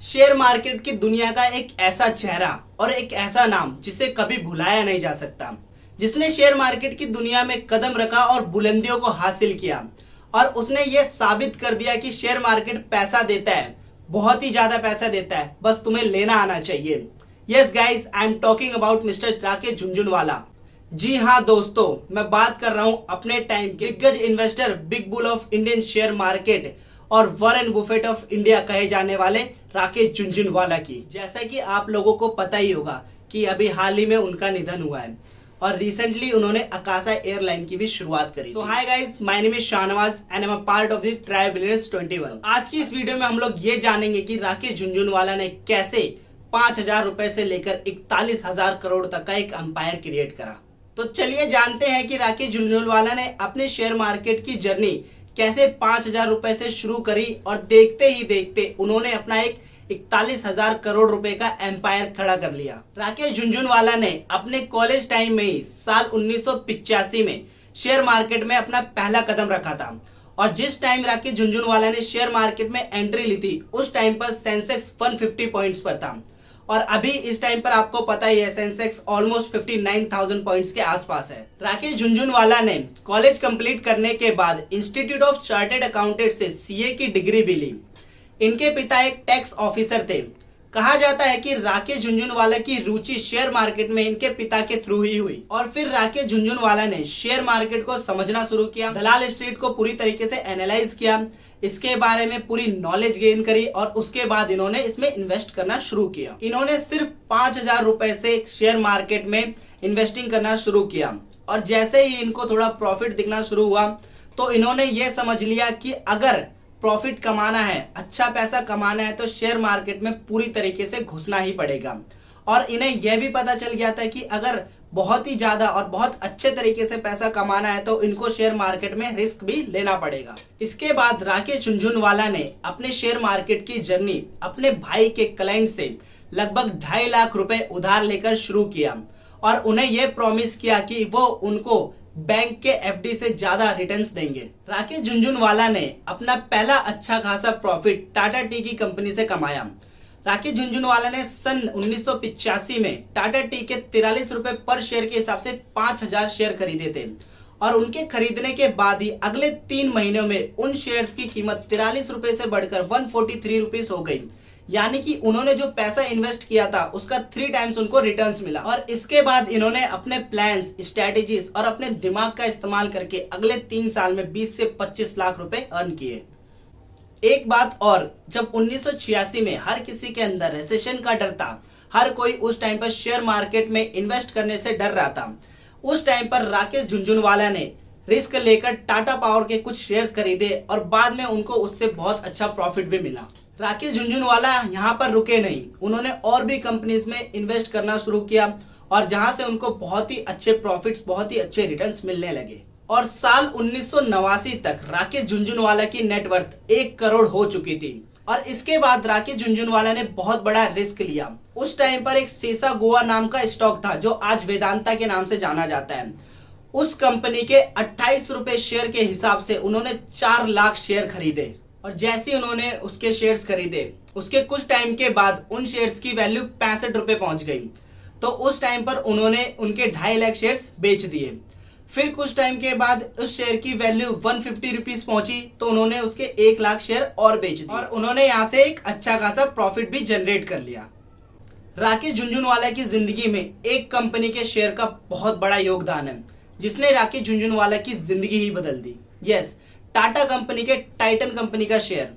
Share market की दुनिया का एक ऐसा चेहरा और एक ऐसा नाम जिसे कभी भुलाया नहीं जा सकता, जिसने शेयर मार्केट की दुनिया में कदम रखा और बुलंदियों को हासिल किया। और उसने ये साबित कर दिया कि शेयर मार्केट पैसा देता है, बहुत ही ज्यादा पैसा देता है, बस तुम्हें लेना आना चाहिए। Yes guys, I am talking about mister Rakesh Jhunjhunwala. जी हाँ दोस्तों, मैं बात कर रहा हूँ अपने टाइम के दिग्गज investor, big bull of Indian share market और वॉरेन बुफेट ऑफ इंडिया कहे जाने वाले राकेश झुनझुनवाला की। जैसा कि आप लोगों को पता ही होगा कि अभी हाल ही में उनका निधन हुआ है और रिसेंटली उन्होंने अकाशा एयरलाइन की भी शुरुआत करी। तो hi guys, my name is Shahnawaz and I am a part of the tribe billionaires 21। आज की इस वीडियो में हम लोग ये जानेंगे कि राकेश झुनझुनवाला ने कैसे 5,000 रुपए से लेकर 41,000 करोड़ तक का एक अंपायर क्रिएट करा। तो चलिए जानते हैं कि राकेश झुनझुनवाला ने अपने शेयर मार्केट की जर्नी कैसे 5,000 रुपए से शुरू करी और देखते ही देखते उन्होंने अपना एक 41,000 करोड़ रुपए का एम्पायर खड़ा कर लिया। राकेश झुनझुनवाला ने अपने कॉलेज टाइम में ही साल 1985 में शेयर मार्केट में अपना पहला कदम रखा था। और जिस टाइम राकेश झुनझुनवाला ने शेयर मार्केट में एंट्री ली थी, उस टाइम पर सेंसेक्स 150 पॉइंट्स पर था और अभी इस टाइम पर आपको पता ही है सेंसेक्स ऑलमोस्ट 59,000 पॉइंट्स के आसपास है। राकेश झुनझुनवाला ने कॉलेज कंप्लीट करने के बाद इंस्टीट्यूट ऑफ चार्टर्ड अकाउंटेंट से सीए की डिग्री भी ली। इनके पिता एक टैक्स ऑफिसर थे। कहा जाता है कि राकेश झुनझुनवाला की रुचि शेयर मार्केट में इनके पिता के थ्रू ही हुई और फिर राकेश झुनझुनवाला ने शेयर मार्केट को समझना शुरू किया, दलाल स्ट्रीट को पूरी तरीके से एनालाइज किया, इसके बारे में पूरी नॉलेज गेन करी और उसके बाद इन्होंने इसमें इन्वेस्ट करना शुरू किया। इन्होंने सिर्फ 5,000 रुपए से शेयर मार्केट में इन्वेस्टिंग करना शुरू किया और जैसे ही इनको थोड़ा प्रॉफिट दिखना शुरू हुआ तो इन्होंने ये समझ लिया कि अगर प्रॉफिट कमाना है, अच्छा पैसा कमाना है, तो शेयर मार्केट में पूरी तरीके से घुसना ही पड़ेगा। और इन्हें यह भी पता चल गया था कि अगर बहुत ही ज्यादा और बहुत अच्छे तरीके से पैसा कमाना है तो इनको शेयर मार्केट में रिस्क भी लेना पड़ेगा। इसके बाद राकेश झुनझुनवाला ने अपने शेयर मार्केट की जर्नी अपने भाई के क्लाइंट से लगभग 2.5 लाख रुपए उधार लेकर शुरू किया और उन्हें यह प्रॉमिस किया कि वो उनको बैंक के एफडी से ज्यादा रिटर्न्स देंगे। राकेश झुनझुनवाला ने अपना पहला अच्छा खासा प्रॉफिट टाटा टी की कंपनी से कमाया। राकेश झुनझुनवाला ने सन 1985 में टाटा टी के 43 रुपए पर शेयर के हिसाब से 5,000 शेयर खरीदे थे और उनके खरीदने के बाद ही अगले 3 महीनों में उन शेयर्स की कीमत 43 रुपए से बढ़कर 143 रुपीस हो गई। यानी कि उन्होंने जो पैसा इन्वेस्ट किया था उसका 3 टाइम्स उनको रिटर्न्स मिला। और इसके बाद इन्होंने अपने प्लान्स, स्ट्रेटेजीज और अपने दिमाग का इस्तेमाल करके अगले 3 साल में 20 से 25 लाख रुपए अर्न किए। एक बात और, जब 1986 में हर किसी के अंदर रिसेशन का डर था, हर कोई उस टाइम पर शेयर मार्केट में इन्वेस्ट करने से डर रहा था, उस टाइम पर राकेश झुनझुनवाला ने रिस्क लेकर टाटा पावर के कुछ शेयर्स खरीदे और बाद में उनको उससे बहुत अच्छा प्रॉफिट भी मिला। राकेश झुनझुनवाला यहाँ पर रुके नहीं, उन्होंने और भी कंपनीज में इन्वेस्ट करना शुरू किया और जहां से उनको बहुत ही अच्छे प्रॉफिट्स, बहुत ही अच्छे रिटर्न्स मिलने लगे। और साल 1989 तक राकेश झुनझुनवाला की नेटवर्थ 1 करोड़ हो चुकी थी। और इसके बाद राकेश झुनझुनवाला ने बहुत बड़ा रिस्क लिया। उस टाइम पर एक सेसा गोवा नाम का स्टॉक था जो आज वेदांता के नाम से जाना जाता है। उस कंपनी के 28 रुपए शेयर के हिसाब से उन्होंने 4 लाख शेयर खरीदे और जैसे ही उन्होंने उसके शेयर्स खरीदे, उसके कुछ टाइम के बाद उन शेयर्स की वैल्यू 65 रुपए पहुंच गई। तो उस टाइम पर उन्होंने उनके 2.5 लाख शेयर्स बेच दिए। फिर कुछ टाइम के बाद उस शेयर की वैल्यू 150 रुपीस पहुंची तो उन्होंने उसके 1 लाख शेयर और बेच दिए और उन्होंने यहाँ से एक अच्छा खासा प्रॉफिट भी जनरेट कर लिया। राकेश झुनझुनवाला की जिंदगी में एक कंपनी के शेयर का बहुत बड़ा योगदान है जिसने राकेश झुनझुनवाला की जिंदगी ही बदल दी। यस, टाटा कंपनी के टाइटन कंपनी का शेयर।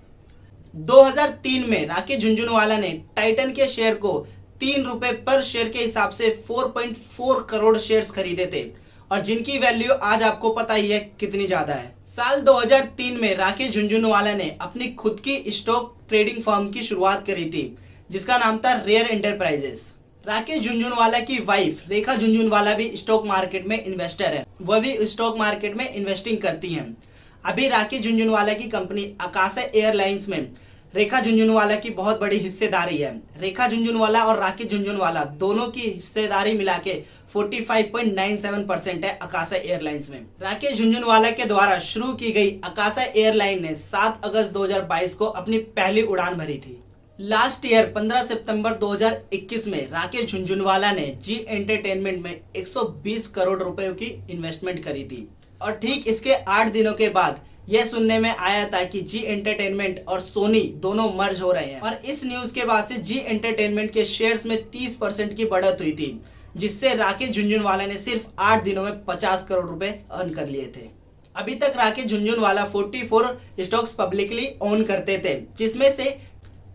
2003 में राकेश झुनझुनवाला ने टाइटन के शेयर को 3 रुपए पर शेयर के हिसाब से 4.4 करोड़ शेयर्स खरीदे थे और जिनकी वैल्यू आज आपको पता ही है कितनी ज्यादा है। साल 2003 में राकेश झुनझुनवाला ने अपनी खुद की स्टॉक ट्रेडिंग फर्म की शुरुआत करी थी जिसका नाम था रेयर एंटरप्राइजेस। राकेश झुनझुनवाला की वाइफ रेखा झुनझुनवाला भी स्टॉक मार्केट में इन्वेस्टर है, वह भी स्टॉक मार्केट में इन्वेस्टिंग करती हैं। अभी राकेश झुनझुनवाला की कंपनी अकाशा एयरलाइंस में रेखा झुनझुनवाला की बहुत बड़ी हिस्सेदारी है। रेखा झुनझुनवाला और राकेश झुनझुनवाला दोनों की हिस्सेदारी मिला के 45.97% है अकाशा एयरलाइंस में। राकेश झुनझुनवाला के द्वारा शुरू की गई अकाशा एयरलाइन ने 7 अगस्त 2022 को अपनी पहली उड़ान भरी थी। लास्ट ईयर 15 सितंबर 2021 में राकेश झुनझुनवाला ने जी एंटरटेनमेंट में 120 करोड़ रुपए की इन्वेस्टमेंट करी थी और ठीक इसके 8 दिनों के बाद यह सुनने में आया था कि जी एंटरटेनमेंट और सोनी दोनों मर्ज हो रहे हैं और इस न्यूज के बाद से जी एंटरटेनमेंट के शेयर्स में 30% की बढ़त हुई थी, जिससे राकेश झुनझुनवाला ने सिर्फ 8 दिनों में 50 करोड़ रुपए अर्न कर लिए थे। अभी तक Rakesh Jhunjhunwala 44 stocks publicly own करते थे, जिसमें से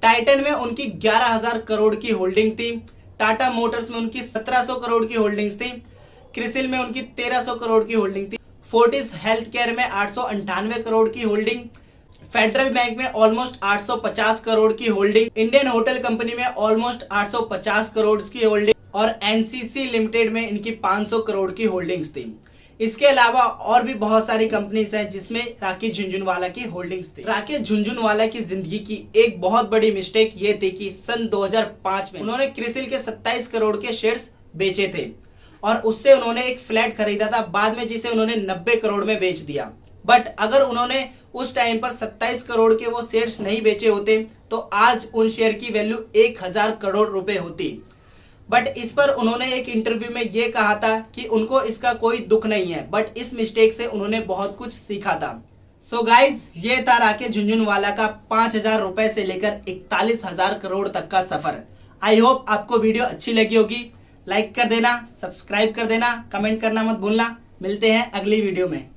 टाइटन में उनकी 11,000 करोड़ की होल्डिंग थी, टाटा मोटर्स में उनकी 1700 करोड़ की होल्डिंग्स थी, क्रिसिल में उनकी 1300 करोड़ की होल्डिंग थी, फोर्टिस हेल्थ केयर में 898 करोड़ की होल्डिंग, फेडरल बैंक में ऑलमोस्ट 850 करोड़ की होल्डिंग, इंडियन होटल कंपनी में ऑलमोस्ट 850 करोड़ की होल्डिंग और एनसीसी लिमिटेड में इनकी 500 करोड़ की होल्डिंग्स थी। इसके अलावा और भी बहुत सारी कंपनीज हैं जिसमें राकेश झुनझुनवाला की होल्डिंग्स थी। राकेश झुनझुनवाला की जिंदगी की एक बहुत बड़ी मिस्टेक ये थी कि सन 2005 में उन्होंने क्रिसिल के 27 करोड़ के शेयर्स बेचे थे और उससे उन्होंने एक फ्लैट खरीदा था बाद में, जिसे उन्होंने 90 करोड़ में बेच दिया। बट अगर उन्होंने उस टाइम पर 27 करोड़ के वो शेयर्स नहीं बेचे होते तो आज उन शेयर की वैल्यू 1000 करोड़ रुपए होती। बट इस पर उन्होंने एक इंटरव्यू में ये कहा था कि उनको इसका कोई दुख नहीं है, बट इस मिस्टेक से उन्होंने बहुत कुछ सीखा था। सो गाइज, ये था राकेश झुनझुनवाला का 5000 रुपए से लेकर 41,000 करोड़ तक का सफर। आई होप आपको वीडियो अच्छी लगी होगी। लाइक कर देना, सब्सक्राइब कर देना, कमेंट करना मत भूलना। मिलते हैं अगली वीडियो में।